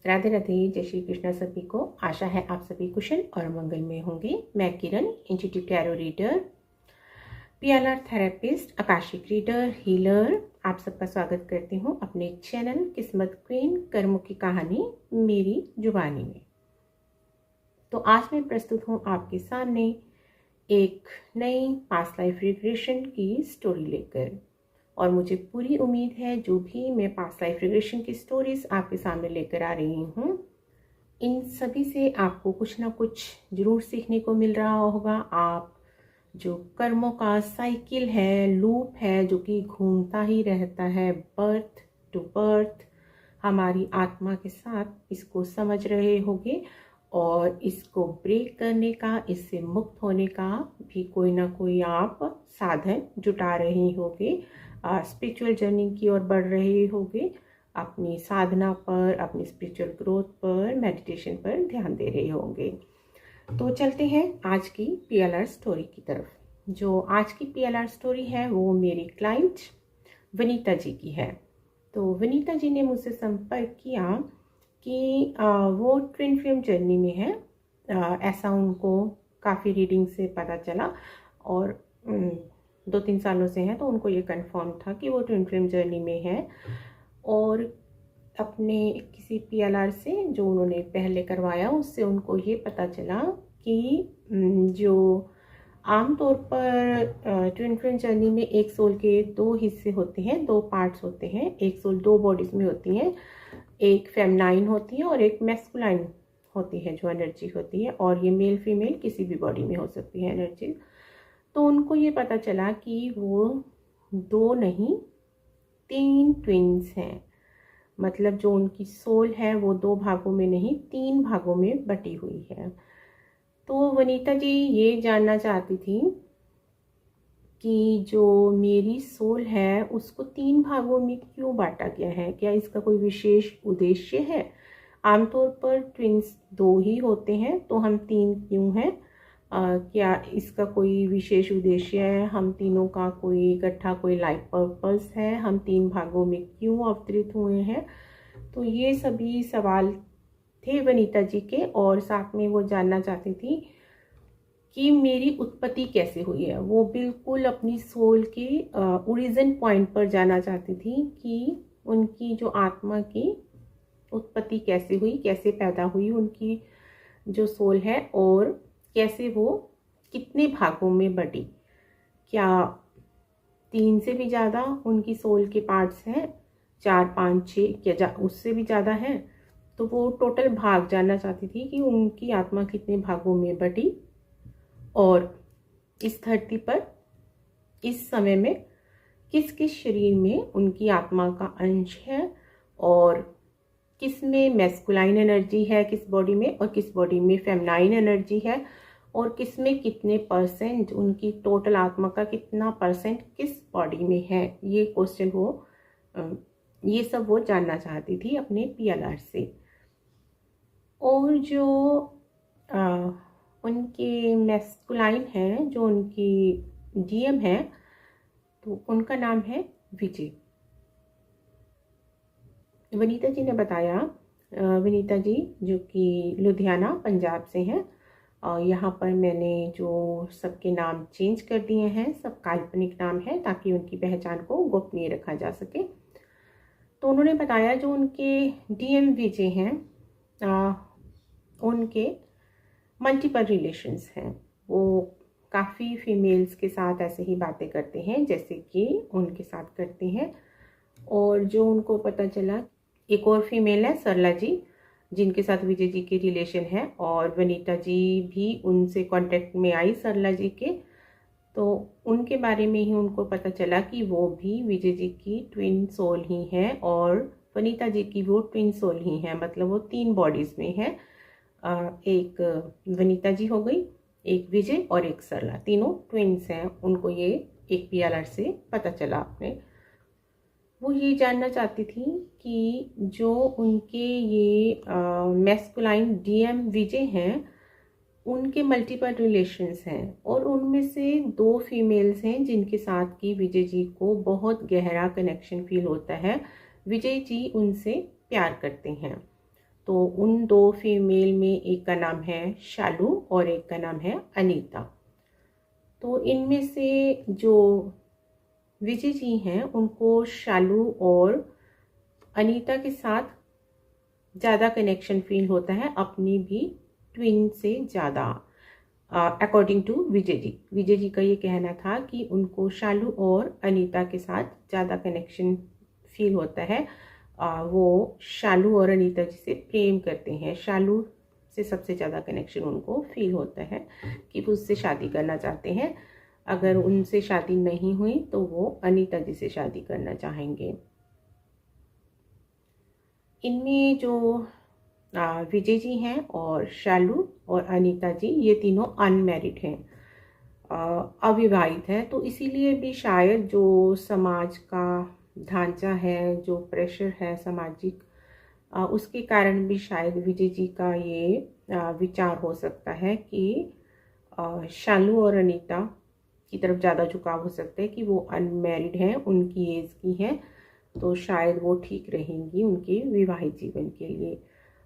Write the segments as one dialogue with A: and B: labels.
A: राधे राधे, जय श्री कृष्णा सभी को। आशा है आप सभी कुशल और मंगलमय होंगे। मैं Kiran, intuitive tarot reader, PLR therapist, akashic reader, healer, आप सबका स्वागत करती हूँ अपने चैनल किस्मत क्वीन कर्मों की कहानी मेरी जुबानी में। तो आज मैं प्रस्तुत हूँ आपके सामने एक नई पास्ट लाइफ रिग्रेशन की स्टोरी लेकर। और मुझे पूरी उम्मीद है जो भी मैं पास्ट लाइफ रिग्रेशन की स्टोरीज आपके सामने लेकर आ रही हूँ, इन सभी से आपको कुछ ना कुछ जरूर सीखने को मिल रहा होगा। आप जो कर्मों का साइकिल है, लूप है, जो कि घूमता ही रहता है बर्थ टू बर्थ, हमारी आत्मा के साथ, इसको समझ रहे होंगे और इसको ब्रेक करने का, इससे मुक्त होने का भी कोई ना कोई आप साधन जुटा रहे होंगे। स्पिरिचुअल जर्नी की ओर बढ़ रहे होंगे, अपनी साधना पर, अपनी स्पिरिचुअल ग्रोथ पर, मेडिटेशन पर ध्यान दे रहे होंगे। तो चलते हैं आज की PLR स्टोरी की तरफ। जो आज की PLR स्टोरी है वो मेरी क्लाइंट वनीता जी की है। तो वनीता जी ने मुझसे संपर्क किया कि वो ट्विन फ्लेम जर्नी में है। ऐसा उनको काफ़ी रीडिंग से पता चला और 2-3 सालों से हैं, तो उनको ये कंफर्म था कि वो ट्विन फ्लेम जर्नी में है। और अपने किसी PLR से जो उन्होंने पहले करवाया, उससे उनको ये पता चला कि जो आमतौर पर ट्विन फ्लेम जर्नी में एक सोल के 2 हिस्से होते हैं, 2 पार्ट्स होते हैं। एक सोल 2 बॉडीज में होती है, एक फेमिनाइन होती है और एक मैस्कुलाइन होती है जो एनर्जी होती है, और ये मेल फीमेल किसी भी बॉडी में हो सकती है एनर्जी। तो उनको ये पता चला कि वो 2 नहीं 3 ट्विन्स हैं। मतलब जो उनकी सोल है वो 2 भागों में नहीं 3 भागों में बटी हुई है। तो वनीता जी ये जानना चाहती थी कि जो मेरी सोल है उसको 3 भागों में क्यों बांटा गया है, क्या इसका कोई विशेष उद्देश्य है? आमतौर पर ट्विन्स 2 ही होते हैं, तो हम 3 क्यों हैं? क्या इसका कोई विशेष उद्देश्य है? हम तीनों का कोई इकट्ठा कोई लाइफ पर्पस है? हम 3 भागों में क्यों अवतरित हुए हैं? तो ये सभी सवाल थे वनीता जी के, और साथ में वो जानना चाहती थी कि मेरी उत्पत्ति कैसे हुई है। वो बिल्कुल अपनी सोल के ओरिजिन पॉइंट पर जाना चाहती थी कि उनकी जो आत्मा की उत्पत्ति कैसे हुई, कैसे पैदा हुई उनकी जो सोल है, और कैसे वो कितने भागों में बटी। क्या 3 से भी ज़्यादा उनकी सोल के पार्ट्स हैं, 4, 5, 6, क्या उससे भी ज़्यादा है? तो वो टोटल भाग जानना चाहती थी कि उनकी आत्मा कितने भागों में बटी, और इस धरती पर इस समय में किस किस शरीर में उनकी आत्मा का अंश है, और किस में मैस्कुलाइन एनर्जी है किस बॉडी में, और किस बॉडी में फेमिनाइन एनर्जी है, और किस में कितने % उनकी टोटल आत्मा का कितना % किस बॉडी में है। ये क्वेश्चन वो ये सब वो जानना चाहती थी अपने PLR से। और जो उनके मैस्कुलाइन है, जो उनकी DM है, तो उनका नाम है विजय। वनीता जी ने बताया, वनीता जी जो कि लुधियाना पंजाब से हैं, और यहाँ पर मैंने जो सबके नाम चेंज कर दिए हैं, सब काल्पनिक नाम है ताकि उनकी पहचान को गोपनीय रखा जा सके। तो उन्होंने बताया जो उनके DM विजय हैं, उनके मल्टीपल रिलेशंस हैं। वो काफ़ी फीमेल्स के साथ ऐसे ही बातें करते हैं जैसे कि उनके साथ करते हैं। और जो उनको पता चला, एक और फीमेल है सरला जी, जिनके साथ विजय जी के रिलेशन है, और वनीता जी भी उनसे कांटेक्ट में आई सरला जी के। तो उनके बारे में ही उनको पता चला कि वो भी विजय जी की ट्विन सोल ही हैं, और वनीता जी की वो ट्विन सोल ही हैं। मतलब वो 3 बॉडीज़ में है। एक वनीता जी हो गई, एक विजय और एक सरला, तीनों ट्विन्स हैं। उनको ये एक PLR से पता चला अपने। वो ये जानना चाहती थी कि जो उनके ये मैस्कुलाइन DM विजय हैं, उनके मल्टीपल रिलेशंस हैं, और उनमें से 2 फीमेल्स हैं जिनके साथ की विजय जी को बहुत गहरा कनेक्शन फील होता है। विजय जी उनसे प्यार करते हैं। तो उन 2 फीमेल में एक का नाम है शालू और एक का नाम है अनीता। तो इनमें से जो विजय जी हैं उनको शालू और अनीता के साथ ज़्यादा कनेक्शन फील होता है, अपनी भी ट्विन से ज़्यादा। अकॉर्डिंग टू विजय जी का ये कहना था कि उनको शालू और अनीता के साथ ज़्यादा कनेक्शन फील होता है। वो शालू और अनीता जी से प्रेम करते हैं, शालू से सबसे ज़्यादा कनेक्शन उनको फील होता है कि वो उससे शादी करना चाहते हैं। अगर उनसे शादी नहीं हुई तो वो अनीता जी से शादी करना चाहेंगे। इनमें जो विजय जी हैं और शालू और अनीता जी, ये तीनों अनमैरिड हैं, अविवाहित हैं। तो इसीलिए भी शायद जो समाज का ढांचा है, जो प्रेशर है सामाजिक, उसके कारण भी शायद विजय जी का ये विचार हो सकता है कि शालू और अनीता की तरफ ज़्यादा झुकाव हो सकता है कि वो अनमैरिड हैं, उनकी एज की हैं, तो शायद वो ठीक रहेंगी उनके विवाहित जीवन के लिए।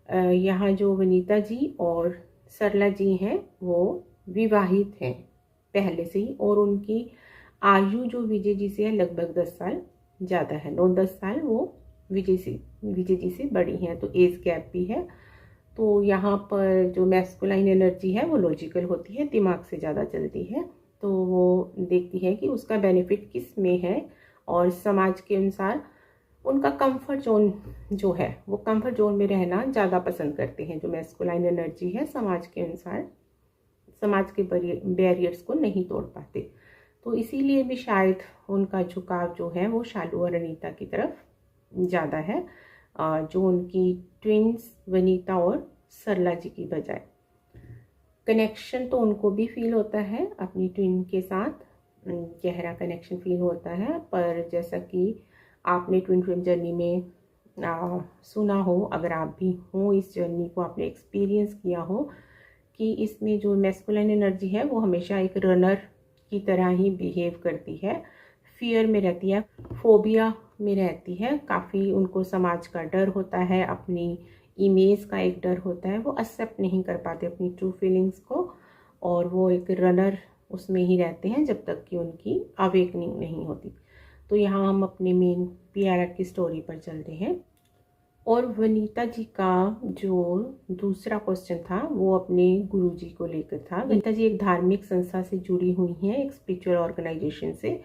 A: यहाँ जो वनीता जी और सरला जी हैं वो विवाहित हैं पहले से ही, और उनकी आयु जो विजय जी से है लगभग 10 साल ज़्यादा है, 9-10 साल वो विजय जी से बड़ी हैं, तो एज गैप भी है। तो यहाँ पर जो मैस्कुलाइन एनर्जी है वो लॉजिकल होती है, दिमाग से ज़्यादा चलती है, तो वो देखती है कि उसका बेनिफिट किस में है, और समाज के अनुसार उनका कंफर्ट जोन जो है वो कंफर्ट जोन में रहना ज़्यादा पसंद करते हैं। जो मैस्कुलाइन एनर्जी है समाज के अनुसार समाज के बैरियर्स को नहीं तोड़ पाते, तो इसीलिए भी शायद उनका झुकाव जो है वो शालू और अनीता की तरफ ज़्यादा है, जो उनकी ट्विन्स वनीता और सरला जी की बजाय। कनेक्शन तो उनको भी फील होता है अपनी ट्विन के साथ, गहरा कनेक्शन फील होता है, पर जैसा कि आपने ट्विन फ्लेम जर्नी में सुना हो, अगर आप भी हो इस जर्नी को आपने एक्सपीरियंस किया हो, कि इसमें जो मैस्कुलिन एनर्जी है वो हमेशा एक रनर की तरह ही बिहेव करती है, फियर में रहती है, फोबिया में रहती है, काफ़ी उनको समाज का डर होता है, अपनी इमेज का एक डर होता है, वो एक्सेप्ट नहीं कर पाते अपनी ट्रू फीलिंग्स को, और वो एक रनर उसमें ही रहते हैं जब तक कि उनकी अवेकनिंग नहीं होती। तो यहाँ हम अपने मेन पीआरआर की स्टोरी पर चलते हैं। और वनीता जी का जो दूसरा क्वेश्चन था वो अपने गुरुजी को लेकर था। वनीता जी एक धार्मिक संस्था से जुड़ी हुई हैं, एक स्पिरिचुअल ऑर्गेनाइजेशन से,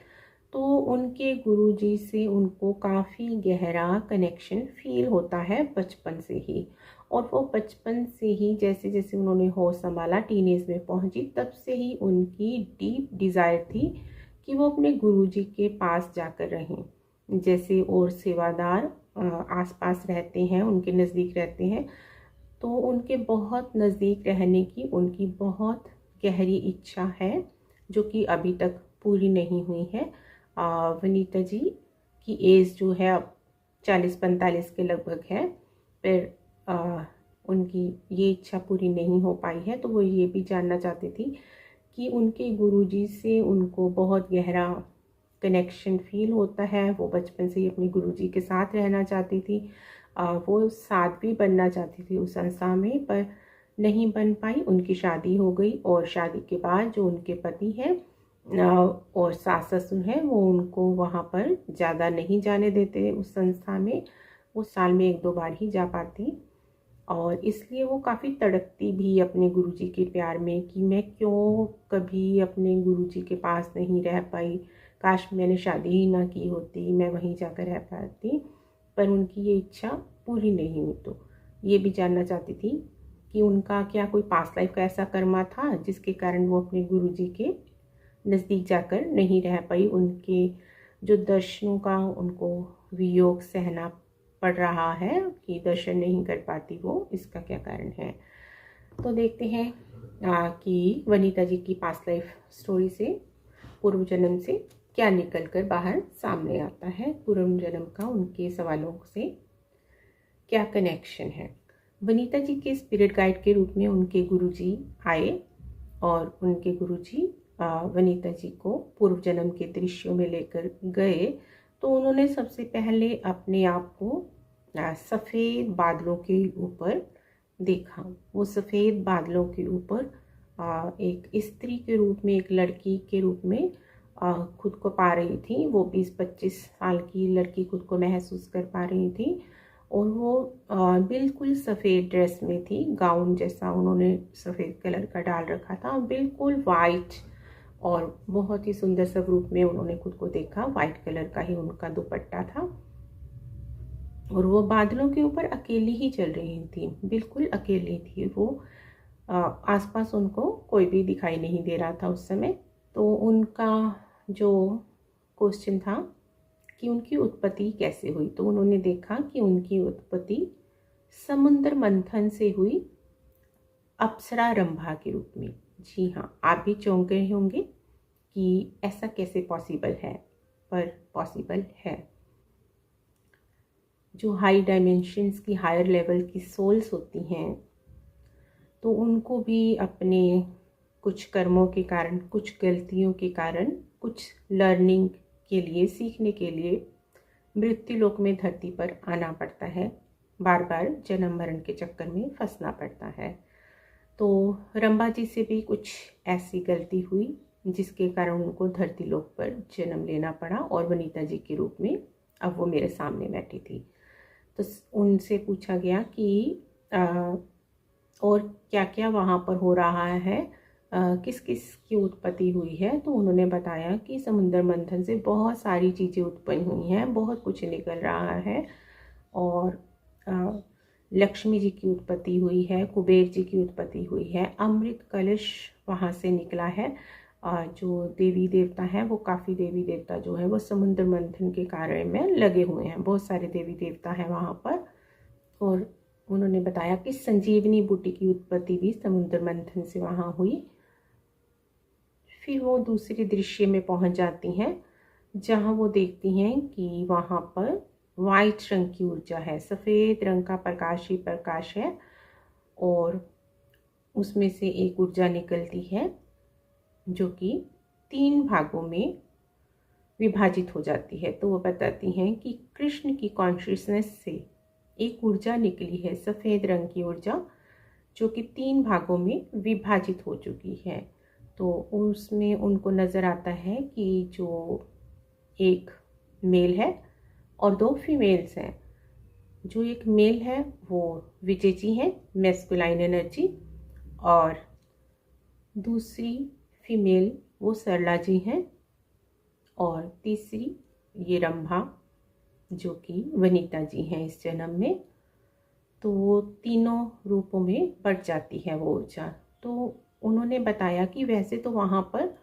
A: तो उनके गुरुजी से उनको काफ़ी गहरा कनेक्शन फील होता है बचपन से ही, और वो बचपन से ही जैसे जैसे उन्होंने होश संभाला, टीनेज में पहुंची, तब से ही उनकी डीप डिज़ायर थी कि वो अपने गुरुजी के पास जाकर रहें। जैसे और सेवादार आसपास रहते हैं, उनके नज़दीक रहते हैं, तो उनके बहुत नज़दीक रहने की उनकी बहुत गहरी इच्छा है, जो कि अभी तक पूरी नहीं हुई है। वनीता जी की एज जो है अब 40-45 के लगभग है, फिर उनकी ये इच्छा पूरी नहीं हो पाई है, तो वो ये भी जानना चाहती थी कि उनके गुरुजी से उनको बहुत गहरा कनेक्शन फील होता है, वो बचपन से ही अपने गुरुजी के साथ रहना चाहती थी, वो साध्वी बनना चाहती थी उस संस्था में, पर नहीं बन पाई, उनकी शादी हो गई, और शादी के बाद जो उनके पति हैं और सास ससुर हैं वो उनको वहाँ पर ज़्यादा नहीं जाने देते उस संस्था में, वो साल में 1-2 बार ही जा पाती, और इसलिए वो काफ़ी तड़पती भी अपने गुरुजी के प्यार में कि मैं क्यों कभी अपने गुरुजी के पास नहीं रह पाई, काश मैंने शादी ही ना की होती, मैं वहीं जाकर रह पाती, पर उनकी ये इच्छा पूरी नहीं हुई। तो ये भी जानना चाहती थी कि उनका क्या कोई पास्ट लाइफ का ऐसा कर्मा था जिसके कारण वो अपने गुरुजी के नज़दीक जाकर नहीं रह पाई, उनके जो दर्शनों का उनको वियोग सहना पड़ रहा है कि दर्शन नहीं कर पाती वो, इसका क्या कारण है। तो देखते हैं कि वनीता जी की पास्ट लाइफ स्टोरी से, पूर्व जन्म से क्या निकल कर बाहर सामने आता है, पूर्व जन्म का उनके सवालों से क्या कनेक्शन है। वनीता जी के स्पिरिट गाइड के रूप में उनके गुरुजी आए, और उनके गुरुजी वनीता जी को पूर्व जन्म के दृश्यों में लेकर गए, तो उन्होंने सबसे पहले अपने आप को सफ़ेद बादलों के ऊपर देखा। वो सफ़ेद बादलों के ऊपर एक स्त्री के रूप में, एक लड़की के रूप में खुद को पा रही थी। वो 20-25 साल की लड़की खुद को महसूस कर पा रही थी और वो बिल्कुल सफ़ेद ड्रेस में थी, गाउन जैसा उन्होंने सफ़ेद कलर का डाल रखा था, बिल्कुल वाइट, और बहुत ही सुंदर स्वरूप में उन्होंने खुद को देखा। वाइट कलर का ही उनका दुपट्टा था और वो बादलों के ऊपर अकेली ही चल रही थी, बिल्कुल अकेली थी वो। आसपास उनको कोई भी दिखाई नहीं दे रहा था उस समय। तो उनका जो क्वेश्चन था कि उनकी उत्पत्ति कैसे हुई, तो उन्होंने देखा कि उनकी उत्पत्ति समुद्र मंथन से हुई, अप्सरा रंभा के रूप में। जी हाँ, आप भी चौंक गए होंगे कि ऐसा कैसे पॉसिबल है, पर पॉसिबल है। जो हाई डायमेंशंस की, हायर लेवल की सोल्स होती हैं, तो उनको भी अपने कुछ कर्मों के कारण, कुछ गलतियों के कारण, कुछ लर्निंग के लिए, सीखने के लिए मृत्यु लोक में धरती पर आना पड़ता है, बार बार जन्म मरण के चक्कर में फंसना पड़ता है। तो रंभा जी से भी कुछ ऐसी गलती हुई जिसके कारण उनको धरती लोक पर जन्म लेना पड़ा और वनीता जी के रूप में अब वो मेरे सामने बैठी थी। तो उनसे पूछा गया कि और क्या क्या वहाँ पर हो रहा है, किस किस की उत्पत्ति हुई है। तो उन्होंने बताया कि समुद्र मंथन से बहुत सारी चीज़ें उत्पन्न हुई हैं, बहुत कुछ निकल रहा है, और लक्ष्मी जी की उत्पत्ति हुई है, कुबेर जी की उत्पत्ति हुई है, अमृत कलश वहाँ से निकला है। जो देवी देवता हैं, वो काफ़ी देवी देवता जो है वो समुद्र मंथन के कार्य में लगे हुए हैं, बहुत सारे देवी देवता हैं वहाँ पर। और उन्होंने बताया कि संजीवनी बूटी की उत्पत्ति भी समुद्र मंथन से वहाँ हुई। फिर वो दूसरे दृश्य में पहुँच जाती हैं जहाँ वो देखती हैं कि वहाँ पर वाइट रंग की ऊर्जा है, सफ़ेद रंग का प्रकाश ही प्रकाश है, और उसमें से एक ऊर्जा निकलती है जो कि 3 भागों में विभाजित हो जाती है। तो वो बताती हैं कि कृष्ण की कॉन्शियसनेस से एक ऊर्जा निकली है, सफ़ेद रंग की ऊर्जा, जो कि 3 भागों में विभाजित हो चुकी है। तो उसमें उनको नज़र आता है कि जो एक मेल है और 2 फीमेल्स हैं। जो एक मेल है वो विजय जी हैं, मैस्कुलाइन एनर्जी, और दूसरी फीमेल वो सरला जी हैं, और तीसरी ये रंभा जो कि वनीता जी हैं इस जन्म में। तो वो तीनों रूपों में बढ़ जाती है वो ऊर्जा। तो उन्होंने बताया कि वैसे तो वहाँ पर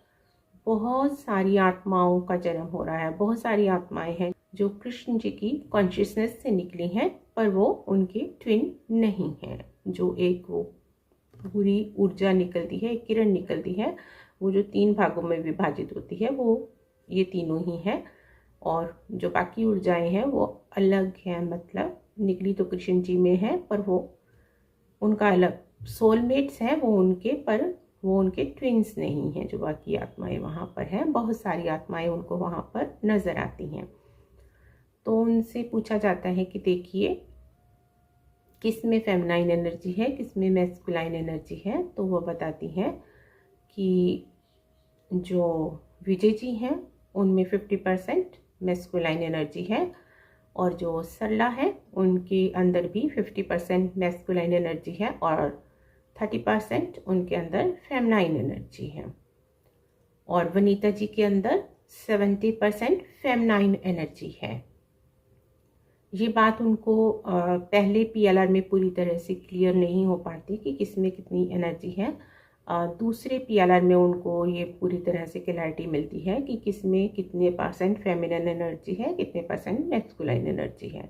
A: बहुत सारी आत्माओं का जन्म हो रहा है, बहुत सारी आत्माएं हैं जो कृष्ण जी की कॉन्शियसनेस से निकली हैं, पर वो उनके ट्विन नहीं हैं। जो एक वो पूरी ऊर्जा निकलती है, एक किरण निकलती है, वो जो 3 भागों में विभाजित होती है, वो ये तीनों ही हैं, और जो बाकी ऊर्जाएं हैं वो अलग हैं। मतलब निकली तो कृष्ण जी में है, पर वो उनका अलग सोलमेट्स हैं वो उनके, पर वो उनके ट्विन्स नहीं हैं। जो बाकी आत्माएं वहाँ पर हैं, बहुत सारी आत्माएं उनको वहाँ पर नज़र आती हैं। तो उनसे पूछा जाता है कि देखिए किस में फेमिनाइन एनर्जी है, किस में मैस्कुलाइन एनर्जी है। तो वो बताती हैं कि जो विजय जी हैं उनमें 50% मैस्कुलाइन एनर्जी है, और जो सरला है उनके अंदर भी 50% मैस्कुलाइन एनर्जी है, और 30% उनके अंदर फेमिनाइन एनर्जी है, और वनीता जी के अंदर 70% फेमिनाइन एनर्जी है। ये बात उनको पहले PLR में पूरी तरह से क्लियर नहीं हो पाती कि किसमें कितनी एनर्जी है। दूसरे PLR में उनको ये पूरी तरह से क्लैरिटी मिलती है कि किसमें कितने % फेमिनिन एनर्जी है, कितने % मैस्कुलाइन एनर्जी है।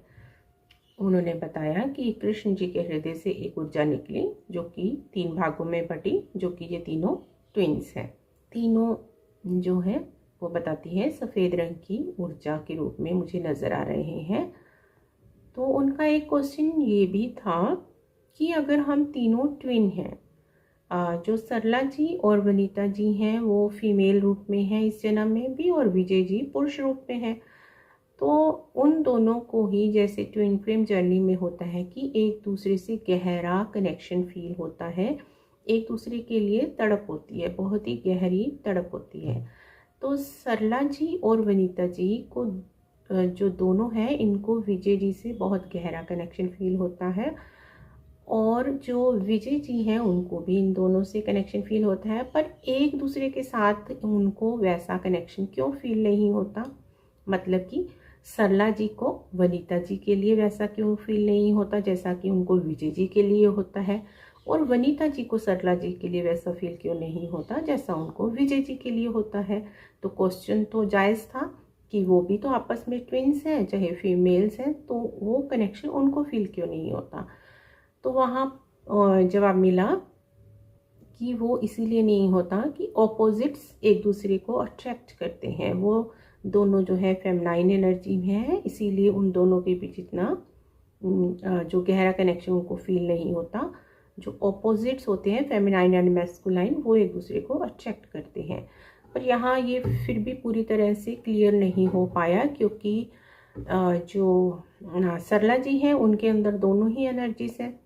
A: उन्होंने बताया कि कृष्ण जी के हृदय से एक ऊर्जा निकली जो कि 3 भागों में बटी, जो कि ये तीनों ट्विन्स हैं। तीनों जो है वो बताती है सफ़ेद रंग की ऊर्जा के रूप में मुझे नज़र आ रहे हैं। तो उनका एक क्वेश्चन ये भी था कि अगर हम तीनों ट्विन हैं, जो सरला जी और वनीता जी हैं वो फीमेल रूप में हैं इस जन्म में भी, और विजय जी पुरुष रूप में हैं, तो उन दोनों को ही जैसे ट्विन फ्लेम जर्नी में होता है कि एक दूसरे से गहरा कनेक्शन फील होता है, एक दूसरे के लिए तड़प होती है, बहुत ही गहरी तड़प होती है। तो सरला जी और वनीता जी को जो दोनों हैं, इनको विजय जी से बहुत गहरा कनेक्शन फील होता है, और जो विजय जी हैं उनको भी इन दोनों से कनेक्शन फील होता है, पर एक दूसरे के साथ उनको वैसा कनेक्शन क्यों फील नहीं होता। मतलब कि सरला जी को वनीता जी के लिए वैसा क्यों फील नहीं होता जैसा कि उनको विजय जी के लिए होता है, और वनीता जी को सरला जी के लिए वैसा फील क्यों नहीं होता जैसा उनको विजय जी के लिए होता है। तो क्वेश्चन तो जायज़ था कि वो भी तो आपस में ट्विन्स हैं, चाहे फीमेल्स हैं, तो वो कनेक्शन उनको फील क्यों नहीं होता। तो वहाँ जवाब मिला कि वो इसीलिए नहीं होता कि ऑपोजिट्स एक दूसरे को अट्रैक्ट करते हैं। वो दोनों जो है फेमिनाइन एनर्जी में है, इसीलिए उन दोनों के बीच इतना जो गहरा कनेक्शन उनको फील नहीं होता। जो ऑपोजिट्स होते हैं फेमिनाइन एंड मैस्कुलाइन, वो एक दूसरे को अट्रैक्ट करते हैं। पर यहाँ ये फिर भी पूरी तरह से क्लियर नहीं हो पाया, क्योंकि जो सरला जी हैं उनके अंदर दोनों ही एनर्जीज हैं,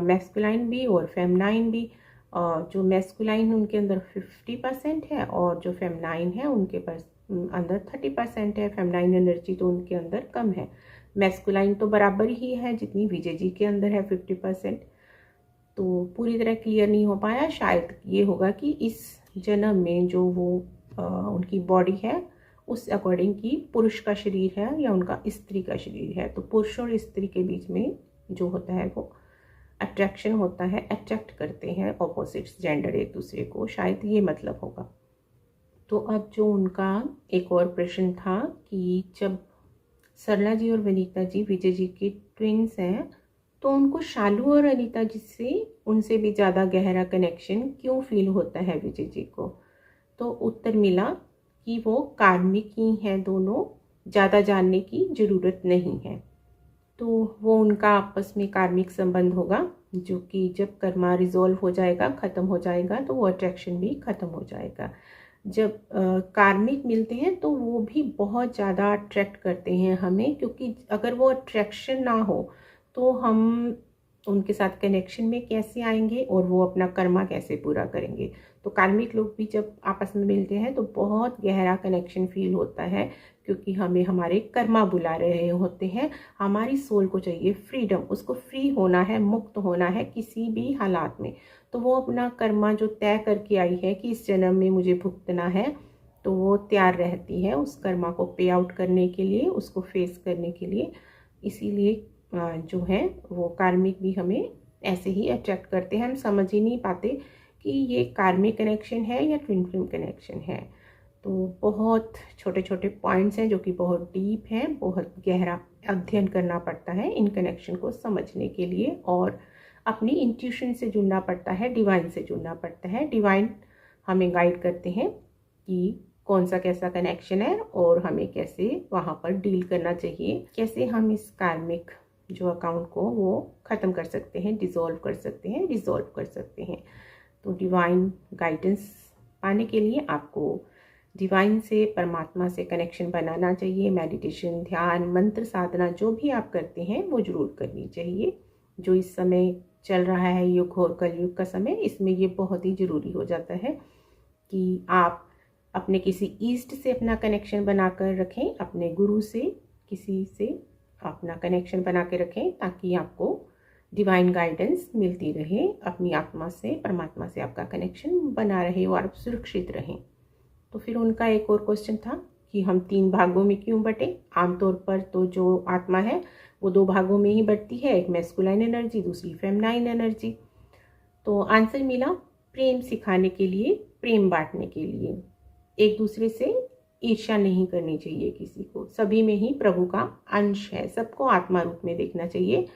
A: मैस्कुलाइन भी और फेमिनाइन भी। जो मैस्कुलाइन उनके अंदर 50% है, और जो फेमिनाइन है उनके पास अंदर 30% है। फेमिनाइन एनर्जी तो उनके अंदर कम है, मैस्कुलाइन तो बराबर ही है जितनी विजय जी के अंदर है 50%। तो पूरी तरह क्लियर नहीं हो पाया। शायद ये होगा कि इस जन्म में जो वो उनकी बॉडी है उस अकॉर्डिंग की पुरुष का शरीर है या उनका स्त्री का शरीर है, तो पुरुष और स्त्री के बीच में जो होता है वो अट्रैक्शन होता है, अट्रैक्ट करते हैं ऑपोजिट्स जेंडर एक दूसरे को, शायद ये मतलब होगा। तो अब जो उनका एक और प्रश्न था कि जब सरला जी और वनीता जी विजय जी के ट्विन्स हैं, तो उनको शालू और अनीता जी से उनसे भी ज़्यादा गहरा कनेक्शन क्यों फील होता है विजय जी को। तो उत्तर मिला कि वो कार्मिक ही हैं दोनों, ज़्यादा जानने की ज़रूरत नहीं है। तो वो उनका आपस में कार्मिक संबंध होगा, जो कि जब कर्मा रिजॉल्व हो जाएगा, ख़त्म हो जाएगा, तो वो अट्रैक्शन भी ख़त्म हो जाएगा। जब कार्मिक मिलते हैं तो वो भी बहुत ज़्यादा अट्रैक्ट करते हैं हमें, क्योंकि अगर वो अट्रैक्शन ना हो तो हम उनके साथ कनेक्शन में कैसे आएंगे और वो अपना कर्मा कैसे पूरा करेंगे। तो कार्मिक लोग भी जब आपस में मिलते हैं तो बहुत गहरा कनेक्शन फील होता है, क्योंकि हमें हमारे कर्मा बुला रहे होते हैं। हमारी सोल को चाहिए फ्रीडम, उसको फ्री होना है, मुक्त होना है किसी भी हालात में। तो वो अपना कर्मा जो तय करके आई है कि इस जन्म में मुझे भुगतना है, तो वो तैयार रहती है उस कर्मा को पे आउट करने के लिए, उसको फेस करने के लिए। इसीलिए जो है वो कार्मिक भी हमें ऐसे ही अट्रैक्ट करते हैं। हम समझ ही नहीं पाते कि ये कार्मिक कनेक्शन है या ट्विन फ्लेम कनेक्शन है। तो बहुत छोटे छोटे पॉइंट्स हैं जो कि बहुत डीप हैं, बहुत गहरा अध्ययन करना पड़ता है इन कनेक्शन को समझने के लिए, और अपनी इंट्यूशन से जुड़ना पड़ता है, डिवाइन से जुड़ना पड़ता है। डिवाइन हमें गाइड करते हैं कि कौन सा कैसा कनेक्शन है और हमें कैसे वहाँ पर डील करना चाहिए, कैसे हम इस कार्मिक जो अकाउंट को वो ख़त्म कर सकते हैं, डिज़ोल्व कर सकते हैं, रिजॉल्व कर सकते हैं। तो डिवाइन गाइडेंस पाने के लिए आपको डिवाइन से, परमात्मा से कनेक्शन बनाना चाहिए। मेडिटेशन, ध्यान, मंत्र साधना जो भी आप करते हैं वो ज़रूर करनी चाहिए। जो इस समय चल रहा है युग और कलयुग का समय, इसमें ये बहुत ही ज़रूरी हो जाता है कि आप अपने किसी ईस्ट से अपना कनेक्शन बनाकर रखें, अपने गुरु से, किसी से अपना कनेक्शन बना के रखें, ताकि आपको डिवाइन गाइडेंस मिलती रहे, अपनी आत्मा से, परमात्मा से आपका कनेक्शन बना रहे और आप सुरक्षित रहें। तो फिर उनका एक और क्वेश्चन था कि हम 3 भागों में क्यों बटे। आमतौर पर तो जो आत्मा है वो 2 भागों में ही बटती है, एक मैस्कुलाइन एनर्जी, दूसरी फेमिनाइन एनर्जी। तो आंसर मिला प्रेम सिखाने के लिए, प्रेम बांटने के लिए। एक दूसरे से ईर्ष्या नहीं करनी चाहिए किसी को, सभी में ही प्रभु का अंश है, सबको आत्मा रूप में देखना चाहिए।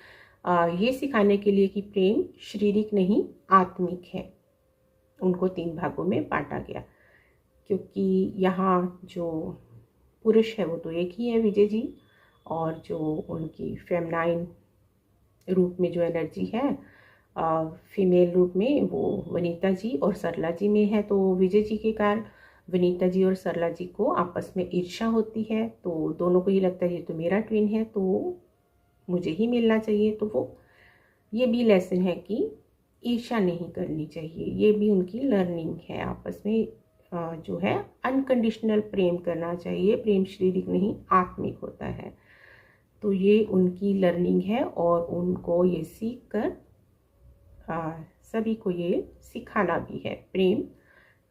A: ये सिखाने के लिए कि प्रेम शारीरिक नहीं आत्मिक है, उनको 3 भागों में बांटा गया। क्योंकि यहाँ जो पुरुष है वो तो एक ही है, विजय जी, और जो उनकी फेमिनाइन रूप में जो एनर्जी है, फीमेल रूप में, वो वनीता जी और सरला जी में है। तो विजय जी के कारण विनीता जी और सरला जी को आपस में ईर्ष्या होती है, तो दोनों को ये लगता है ये तो मेरा ट्विन है तो मुझे ही मिलना चाहिए। तो वो ये भी लेसन है कि ईर्ष्या नहीं करनी चाहिए, ये भी उनकी लर्निंग है। आपस में जो है अनकंडीशनल प्रेम करना चाहिए, प्रेम शारीरिक नहीं आत्मिक होता है। तो ये उनकी लर्निंग है और उनको ये सीख कर सभी को ये सिखाना भी है प्रेम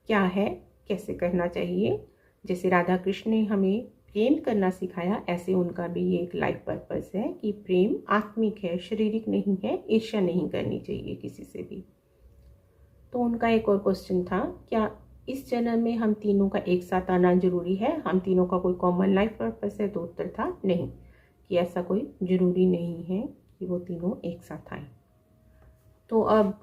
A: क्या है, कैसे करना चाहिए। जैसे राधा कृष्ण ने हमें प्रेम करना सिखाया, ऐसे उनका भी ये एक लाइफ पर्पस है कि प्रेम आत्मिक है, शारीरिक नहीं है, ईर्ष्या नहीं करनी चाहिए किसी से भी। तो उनका एक और क्वेश्चन था, क्या इस जन्म में हम तीनों का एक साथ आना जरूरी है, हम तीनों का कोई कॉमन लाइफ पर्पस है? तो उत्तर था नहीं, कि ऐसा कोई जरूरी नहीं है कि वो तीनों एक साथ आए। तो अब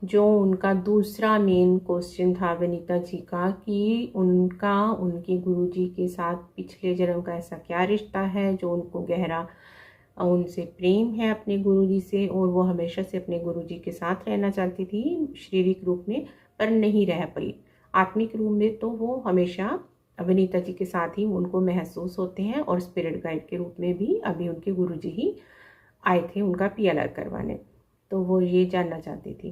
A: जो उनका दूसरा मेन क्वेश्चन था विनीता जी का, कि उनका उनके गुरुजी के साथ पिछले जन्म का ऐसा क्या रिश्ता है जो उनको गहरा उनसे प्रेम है अपने गुरुजी से, और वो हमेशा से अपने गुरुजी के साथ रहना चाहती थी शारीरिक रूप में, पर नहीं रह पाई। आत्मिक रूप में तो वो हमेशा विनीता जी के साथ ही उनको महसूस होते हैं, और स्पिरिट गाइड के रूप में भी अभी उनके गुरुजी ही आए थे उनका PLR करवाने। तो वो ये जानना चाहती थी।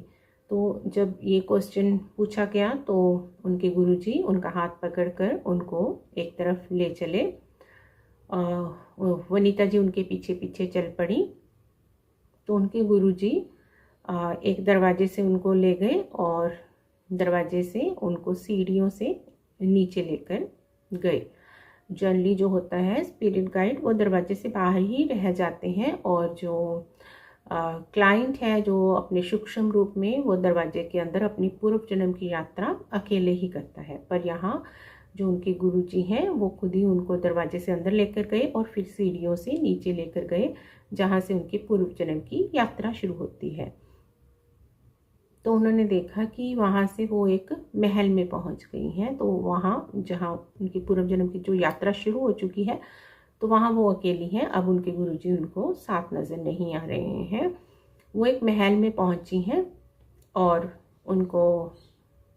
A: तो जब ये क्वेश्चन पूछा गया तो उनके गुरुजी उनका हाथ पकड़कर उनको एक तरफ ले चले। वनीता जी उनके पीछे पीछे चल पड़ी। तो उनके गुरुजी एक दरवाजे से उनको ले गए और दरवाजे से उनको सीढ़ियों से नीचे लेकर गए। जनरली जो होता है स्पिरिट गाइड वो दरवाजे से बाहर ही रह जाते हैं, और जो क्लाइंट है जो अपने सूक्ष्म रूप में वो दरवाजे के अंदर अपनी पूर्व जन्म की यात्रा अकेले ही करता है। पर यहाँ जो उनके गुरुजी हैं वो खुद ही उनको दरवाजे से अंदर लेकर गए और फिर सीढ़ियों से नीचे लेकर गए, जहाँ से उनकी पूर्व जन्म की यात्रा शुरू होती है। तो उन्होंने देखा कि वहाँ से वो एक महल में पहुँच गई हैं। तो वहाँ जहाँ उनकी पूर्व जन्म की जो यात्रा शुरू हो चुकी है, तो वहाँ वो अकेली हैं। अब उनके गुरुजी उनको साथ नज़र नहीं आ रहे हैं। वो एक महल में पहुँची हैं और उनको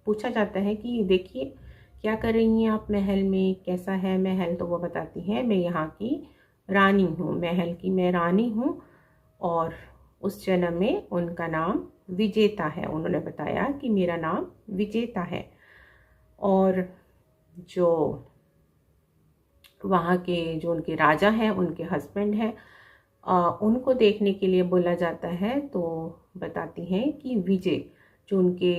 A: पूछा जाता है कि देखिए क्या कर रही हैं आप महल में, कैसा है महल? तो वो बताती हैं मैं यहाँ की रानी हूँ, महल की मैं रानी हूँ। और उस जन्म में उनका नाम विजेता है। उन्होंने बताया कि मेरा नाम विजेता है। और जो वहाँ के जो उनके राजा हैं, उनके हस्बैंड हैं, उनको देखने के लिए बोला जाता है। तो बताती हैं कि विजय जो उनके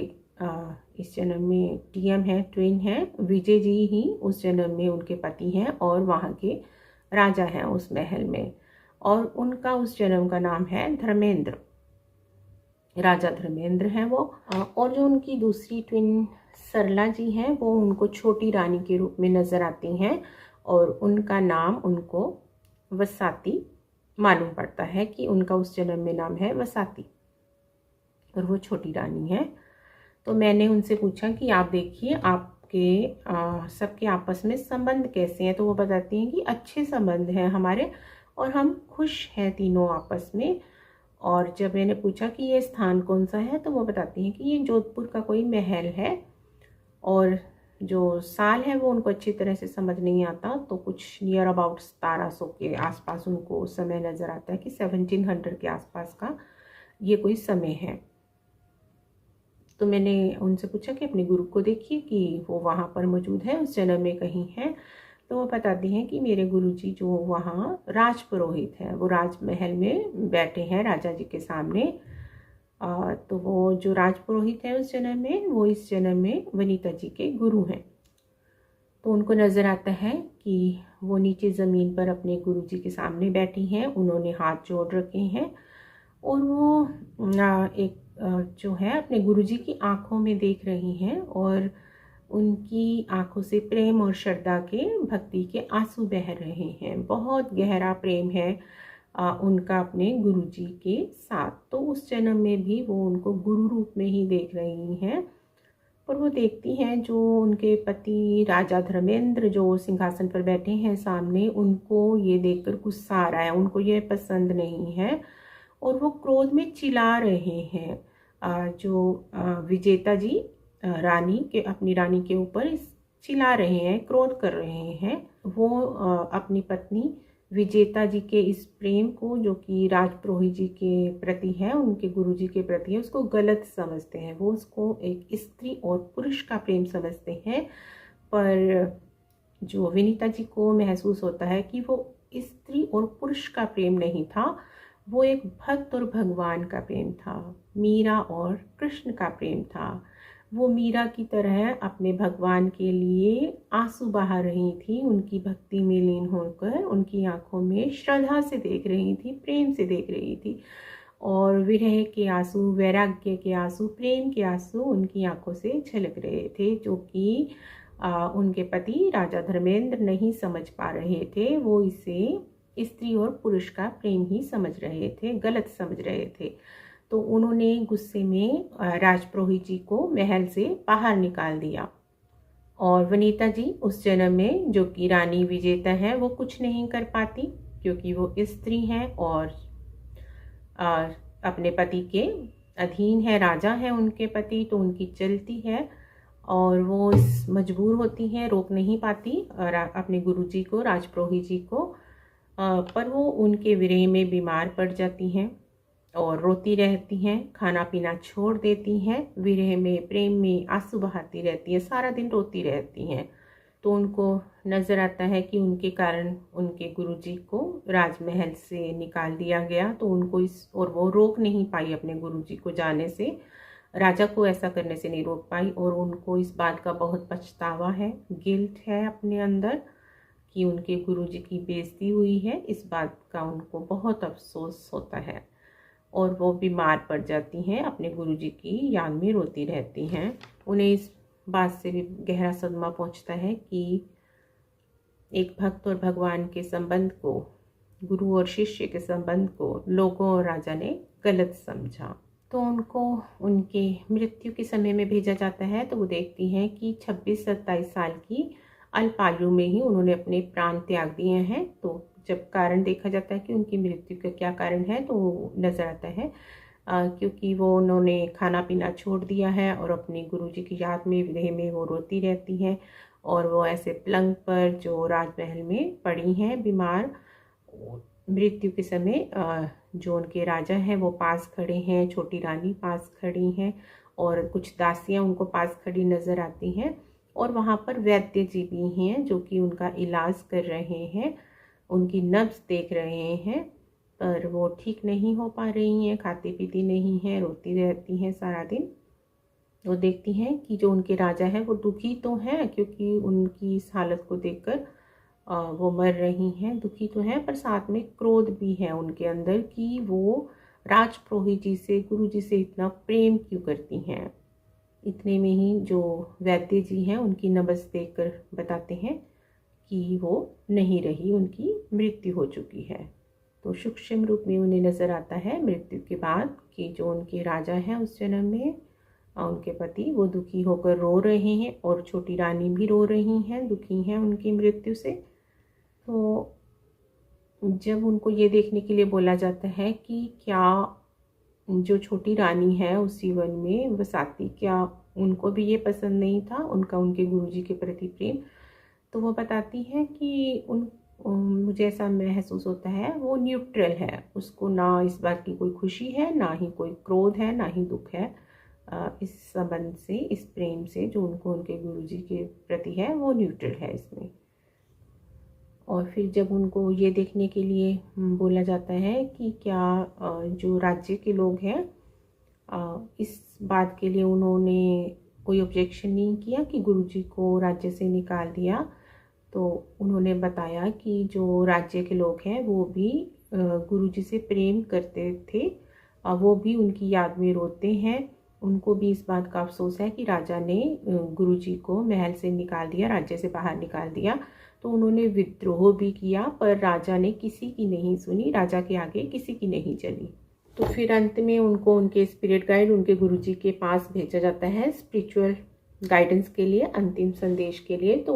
A: इस जन्म में TM है, ट्विन है, विजय जी ही उस जन्म में उनके पति हैं और वहाँ के राजा हैं उस महल में। और उनका उस जन्म का नाम है धर्मेंद्र, राजा धर्मेंद्र हैं वो। और जो उनकी दूसरी ट्विन सरला जी हैं वो उनको छोटी रानी के रूप में नज़र आती हैं, और उनका नाम उनको वसाती मालूम पड़ता है कि उनका उस जन्म में नाम है वसाती, और वो छोटी रानी है। तो मैंने उनसे पूछा कि आप देखिए आपके सबके आपस में संबंध कैसे हैं? तो वो बताती हैं कि अच्छे संबंध हैं हमारे और हम खुश हैं तीनों आपस में। और जब मैंने पूछा कि ये स्थान कौन सा है, तो वो बताती हैं कि ये जोधपुर का कोई महल है। और जो साल है वो उनको अच्छी तरह से समझ नहीं आता, तो कुछ नियर अबाउट 1700 के आसपास उनको समय नज़र आता है कि 1700 के आसपास का ये कोई समय है। तो मैंने उनसे पूछा कि अपने गुरु को देखिए कि वो वहाँ पर मौजूद है, उस जन्म में कहीं है। तो वो बताती हैं कि मेरे गुरुजी जो वहाँ राजपुरोहित हैं, वो राजमहल में बैठे हैं राजा जी के सामने। तो वो जो राजपुरोहित है उस जन्म में, वो इस जन्म में वनीता जी के गुरु हैं। तो उनको नज़र आता है कि वो नीचे ज़मीन पर अपने गुरुजी के सामने बैठी हैं, उन्होंने हाथ जोड़ रखे हैं, और वो एक जो है अपने गुरुजी की आंखों में देख रही हैं, और उनकी आंखों से प्रेम और श्रद्धा के, भक्ति के आंसू बह रहे हैं। बहुत गहरा प्रेम है उनका अपने गुरुजी के साथ। तो उस जन्म में भी वो उनको गुरु रूप में ही देख रही हैं। पर वो देखती हैं जो उनके पति राजा धर्मेंद्र जो सिंहासन पर बैठे हैं सामने, उनको ये देखकर गुस्सा आ रहा है, उनको ये पसंद नहीं है, और वो क्रोध में चिल्ला रहे हैं। जो विजेता जी रानी के, अपनी रानी के ऊपर इस चिल्ला रहे हैं, क्रोध कर रहे हैं। वो अपनी पत्नी विजेता जी के इस प्रेम को, जो कि राजपुरोहित जी के प्रति है, उनके गुरुजी के प्रति है, उसको गलत समझते हैं। वो उसको एक स्त्री और पुरुष का प्रेम समझते हैं। पर जो विनीता जी को महसूस होता है कि वो स्त्री और पुरुष का प्रेम नहीं था, वो एक भक्त और भगवान का प्रेम था, मीरा और कृष्ण का प्रेम था। वो मीरा की तरह अपने भगवान के लिए आंसू बहा रही थी, उनकी भक्ति में लीन होकर उनकी आंखों में श्रद्धा से देख रही थी, प्रेम से देख रही थी। और विरह के आंसू, वैराग्य के आंसू, प्रेम के आंसू उनकी आंखों से झलक रहे थे, जो कि उनके पति राजा धर्मेंद्र नहीं समझ पा रहे थे। वो इसे स्त्री और पुरुष का प्रेम ही समझ रहे थे, गलत समझ रहे थे। तो उन्होंने गुस्से में राजपुरोहित जी को महल से बाहर निकाल दिया। और वनीता जी उस जन्म में, जो कि रानी विजेता है, वो कुछ नहीं कर पाती, क्योंकि वो स्त्री हैं और अपने पति के अधीन है, राजा है उनके पति, तो उनकी चलती है। और वो मजबूर होती हैं, रोक नहीं पाती और अपने गुरुजी को, राजपुरोहित जी को। पर वो उनके विरह में बीमार पड़ जाती हैं और रोती रहती हैं, खाना पीना छोड़ देती हैं, विरह में, प्रेम में आंसू बहाती रहती हैं, सारा दिन रोती रहती हैं। तो उनको नज़र आता है कि उनके कारण उनके गुरुजी को राजमहल से निकाल दिया गया। तो उनको और वो रोक नहीं पाई अपने गुरुजी को जाने से, राजा को ऐसा करने से नहीं रोक पाई। और उनको इस बात का बहुत पछतावा है, गिल्ट है अपने अंदर कि उनके गुरुजी की बेइज्जती हुई है। इस बात का उनको बहुत अफसोस होता है और वो बीमार पड़ जाती हैं, अपने गुरुजी की याद में रोती रहती हैं। उन्हें इस बात से भी गहरा सदमा पहुंचता है कि एक भक्त और भगवान के संबंध को, गुरु और शिष्य के संबंध को लोगों और राजा ने गलत समझा। तो उनको उनके मृत्यु के समय में भेजा जाता है। तो वो देखती हैं कि 26-27 साल की अल्पायु में ही उन्होंने अपने प्राण त्याग दिए हैं। तो जब कारण देखा जाता है कि उनकी मृत्यु का क्या कारण है, तो नज़र आता है क्योंकि वो उन्होंने खाना पीना छोड़ दिया है और अपने गुरुजी की याद में, विरह में वो रोती रहती हैं। और वो ऐसे पलंग पर जो राजमहल में पड़ी हैं बीमार, मृत्यु के समय जो उनके राजा हैं वो पास खड़े हैं, छोटी रानी पास खड़ी हैं और कुछ दासियां उनको पास खड़ी नज़र आती हैं। और वहाँ पर वैद्य जी भी हैं जो कि उनका इलाज कर रहे हैं, उनकी नब्ज देख रहे हैं। पर वो ठीक नहीं हो पा रही हैं, खाती पीती नहीं हैं, रोती रहती हैं सारा दिन। वो देखती हैं कि जो उनके राजा हैं वो दुखी तो हैं, क्योंकि उनकी इस हालत को देखकर वो मर रही हैं, दुखी तो हैं, पर साथ में क्रोध भी है उनके अंदर कि वो राजपुरोहित जी से, गुरु जी से इतना प्रेम क्यों करती हैं। इतने में ही जो वैद्य जी हैं उनकी नब्ज देखकर बताते हैं कि वो नहीं रही, उनकी मृत्यु हो चुकी है। तो सूक्ष्म रूप में उन्हें नज़र आता है मृत्यु के बाद कि जो उनके राजा हैं उस जन्म में, उनके पति, वो दुखी होकर रो रहे हैं और छोटी रानी भी रो रही हैं, दुखी हैं उनकी मृत्यु से। तो जब उनको ये देखने के लिए बोला जाता है कि क्या जो छोटी रानी है उस जीवन में बसाती, क्या उनको भी ये पसंद नहीं था, उनका उनके गुरुजी के प्रति प्रेम, तो वो बताती है कि मुझे ऐसा महसूस होता है वो न्यूट्रल है, उसको ना इस बात की कोई खुशी है, ना ही कोई क्रोध है, ना ही दुख है इस संबंध से, इस प्रेम से जो उनको उनके गुरुजी के प्रति है, वो न्यूट्रल है इसमें। और फिर जब उनको ये देखने के लिए बोला जाता है कि क्या जो राज्य के लोग हैं इस बात के लिए उन्होंने कोई ऑब्जेक्शन नहीं किया कि गुरुजी को राज्य से निकाल दिया, तो उन्होंने बताया कि जो राज्य के लोग हैं वो भी गुरुजी से प्रेम करते थे, वो भी उनकी याद में रोते हैं। उनको भी इस बात का अफसोस है कि राजा ने गुरुजी को महल से निकाल दिया, राज्य से बाहर निकाल दिया। तो उन्होंने विद्रोह भी किया, पर राजा ने किसी की नहीं सुनी, राजा के आगे किसी की नहीं चली। तो फिर अंत में उनको उनके स्पिरिट गाइड, उनके गुरुजी के पास भेजा जाता है स्पिरिचुअल गाइडेंस के लिए, अंतिम संदेश के लिए। तो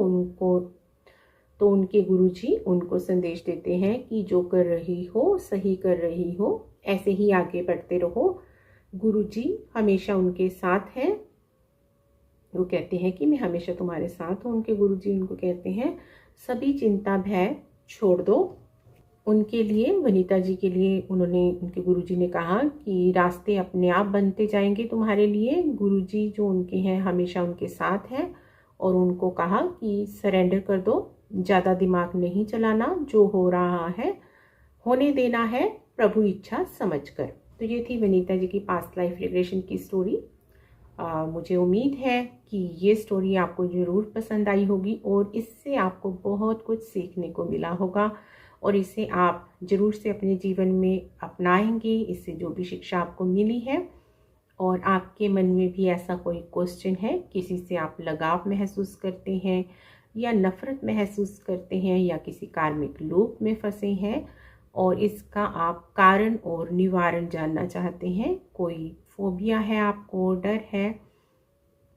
A: उनके गुरुजी उनको संदेश देते हैं कि जो कर रही हो, सही कर रही हो, ऐसे ही आगे बढ़ते रहो, गुरुजी हमेशा उनके साथ हैं। वो कहते हैं कि मैं हमेशा तुम्हारे साथ हूँ। उनके गुरुजी उनको कहते हैं सभी चिंता भय छोड़ दो। उनके लिए, वनीता जी के लिए, उनके गुरुजी ने कहा कि रास्ते अपने आप बनते जाएंगे तुम्हारे लिए। गुरुजी जो उनके हैं हमेशा उनके साथ हैं और उनको कहा कि सरेंडर कर दो, ज़्यादा दिमाग नहीं चलाना, जो हो रहा है होने देना है प्रभु इच्छा समझकर। तो ये थी वनीता जी की पास्ट लाइफ रिग्रेशन की स्टोरी। मुझे उम्मीद है कि ये स्टोरी आपको ज़रूर पसंद आई होगी और इससे आपको बहुत कुछ सीखने को मिला होगा और इसे आप ज़रूर से अपने जीवन में अपनाएंगे। इससे जो भी शिक्षा आपको मिली है और आपके मन में भी ऐसा कोई क्वेश्चन है, किसी से आप लगाव महसूस करते हैं या नफ़रत महसूस करते हैं या किसी कार्मिक लूप में फंसे हैं और इसका आप कारण और निवारण जानना चाहते हैं, कोई फोबिया है आपको, डर है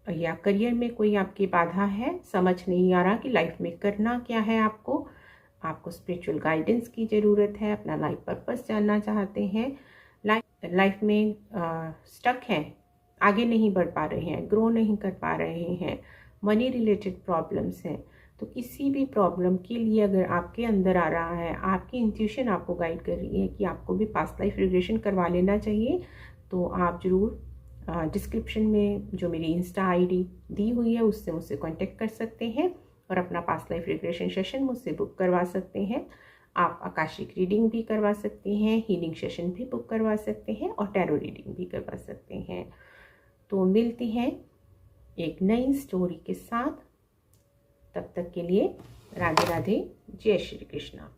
A: या करियर में कोई आपकी बाधा है, समझ नहीं आ रहा कि लाइफ में करना क्या है, आपको स्पिरिचुअल गाइडेंस की ज़रूरत है, अपना लाइफ पर्पस जानना चाहते हैं, लाइफ में स्टक हैं, आगे नहीं बढ़ पा रहे हैं, ग्रो नहीं कर पा रहे हैं, मनी रिलेटेड प्रॉब्लम्स हैं, तो किसी भी प्रॉब्लम के लिए अगर आपके अंदर आ रहा है, आपकी इंट्यूशन आपको गाइड कर रही है कि आपको भी पास्ट लाइफ रिग्रेशन करवा लेना चाहिए, तो आप ज़रूर डिस्क्रिप्शन में जो मेरी इंस्टा आईडी दी हुई है उससे मुझसे कांटेक्ट कर सकते हैं और अपना पास्ट लाइफ रिग्रेशन सेशन मुझसे बुक करवा सकते हैं। आप आकाशिक रीडिंग भी करवा सकते हैं, हीलिंग सेशन भी बुक करवा सकते हैं और टैरो रीडिंग भी करवा सकते हैं। तो मिलते हैं एक नई स्टोरी के साथ, तब तक के लिए राधे राधे, जय श्री कृष्णा।